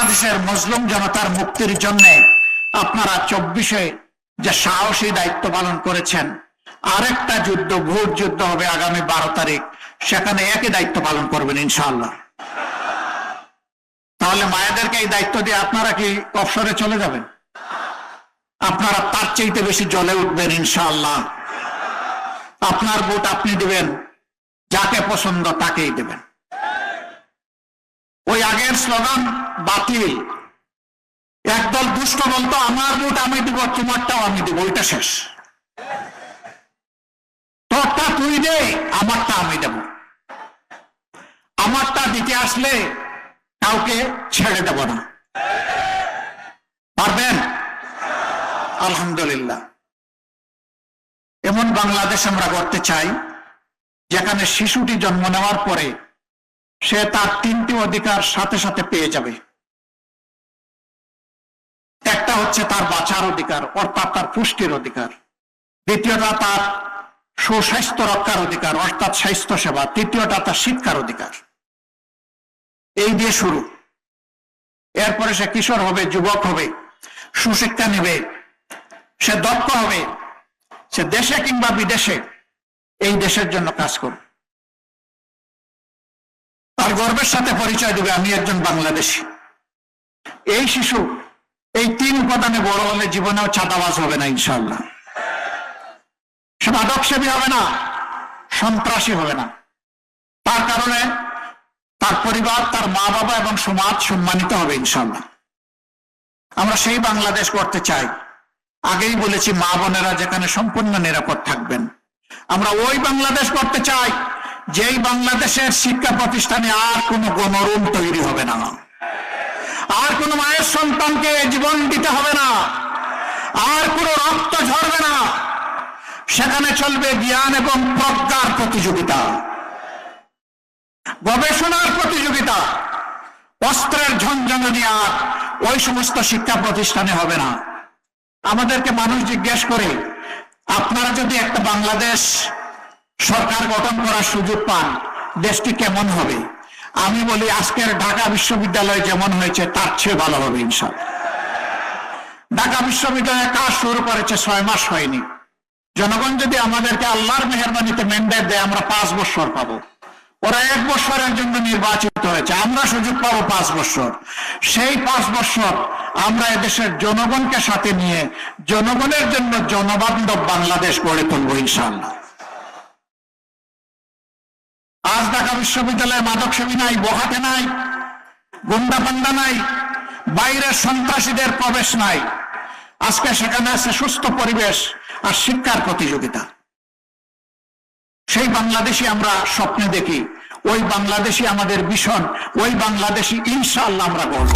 বাংলাদেশের মুসলিম জনতার মুক্তির জন্য আপনারা 24-এ যে সাহসী দায়িত্ব পালন করেছেন, আরেকটা যুদ্ধ, ভোট যুদ্ধ হবে আগামী 12 তারিখ, সেখানে একই দায়িত্ব পালন করবেন ইনশাআল্লাহ। তাহলে মায়েদেরকে এই দায়িত্ব দিয়ে আপনারা কি অবসরে চলে যাবেন? আপনারা তার চাইতে বেশি জ্বলে উঠবেন ইনশাআল্লাহ। আপনার ভোট আপনি দিবেন, যাকে পছন্দ তাকেই দেবেন। ওই আগের স্লোগান বাতিল। একদল দুষ্ট বলতো আমার ভোট আমি দিব, তোমারটাও আমি দিব, ওইটা শেষ। তোরটা তুই দে, আমারটা আমি দেব। আমারটা দিতে আসলে কাউকে ছেড়ে দেব না। পারবেন? আলহামদুলিল্লাহ। এমন বাংলাদেশ আমরা করতে চাই যেখানে শিশুটি জন্ম নেওয়ার পরে সে তার 3টি অধিকার সাথে সাথে পেয়ে যাবে। একটা হচ্ছে তার বাঁচার অধিকার, অর্থাৎ তার পুষ্টির অধিকার। দ্বিতীয়টা তার সুস্বাস্থ্য রক্ষার অধিকার, অর্থাৎ স্বাস্থ্য সেবা। তৃতীয়টা তার শিক্ষার অধিকার। এই দিয়ে শুরু। এরপরে সে কিশোর হবে, যুবক হবে, সুশিক্ষা নেবে, সে দক্ষ হবে, সে দেশে কিংবা বিদেশে এই দেশের জন্য কাজ করবে। তার গর্বের সাথে পরিচয় দেবে আমি একজন বাংলাদেশী। এই শিশু এই 3 উপাদানে বড় হলে জীবনেও চাঁদাবাজ হবে না ইনশাআল্লাহ। সে মাদকসেবী হবে না, সন্ত্রাসী হবে না। তার কারণে তার পরিবার, তার মা বাবা এবং সমাজ সম্মানিত হবে ইনশাআল্লাহ। আমরা সেই বাংলাদেশ করতে চাই। আগেই বলেছি, মা বোনেরা যেখানে সম্পূর্ণ নিরাপদ থাকবেন। আমরা ওই বাংলাদেশ করতে চাই যেই বাংলাদেশের শিক্ষা প্রতিষ্ঠানে আর কোনো গণরুম তৈরি হবে না, আর কোনো মায়ের সন্তানকে জীবন দিতে হবে না, আর কোনো রক্ত ঝরবে না। সেখানে চলবে জ্ঞান এবং প্রজ্ঞার প্রতিযোগিতা, গবেষণার প্রতিযোগিতা। অস্ত্রের ঝনঝনানি আর ওই সমস্ত শিক্ষা প্রতিষ্ঠানে হবে না। আমাদেরকে মানুষ জিজ্ঞেস করে, আপনারা যদি একটা বাংলাদেশ সরকার গঠন করার সুযোগ পান, দেশটি কেমন হবে? আমি বলি, আজকের ঢাকা বিশ্ববিদ্যালয় যেমন হয়েছে তার চেয়ে ভালো হবে ইনশাআল্লাহ। ঢাকা বিশ্ববিদ্যালয়ে কাজ শুরু করেছে 6 মাস হয়নি। জনগণ যদি আমাদেরকে আল্লাহর মেহেরবানিতে ম্যান্ডেট দেয়, আমরা 5 বছর পাবো। ওরা 1 বছরের জন্য নির্বাচিত হয়েছে, আমরা সুযোগ পাবো 5 বছর। সেই 5 বছর আমরা এদেশের জনগণকে সাথে নিয়ে জনগণের জন্য জনবান্ধব বাংলাদেশ গড়ে তুলবো ইনশাআল্লাহ। আজ ঢাকা বিশ্ববিদ্যালয়ে মাদকসেবী নাই, বখাটে নাই, গুন্ডা পান্ডা নাই, বাইরের সন্ত্রাসীদের প্রবেশ নাই। আজকে সেখানে আছে সুস্থ পরিবেশ আর শিক্ষার প্রতিযোগিতা। সেই বাংলাদেশই আমরা স্বপ্নে দেখি, ওই বাংলাদেশই আমাদের ভিশন, ওই বাংলাদেশই ইনশাআল্লাহ আমরা গড়ব।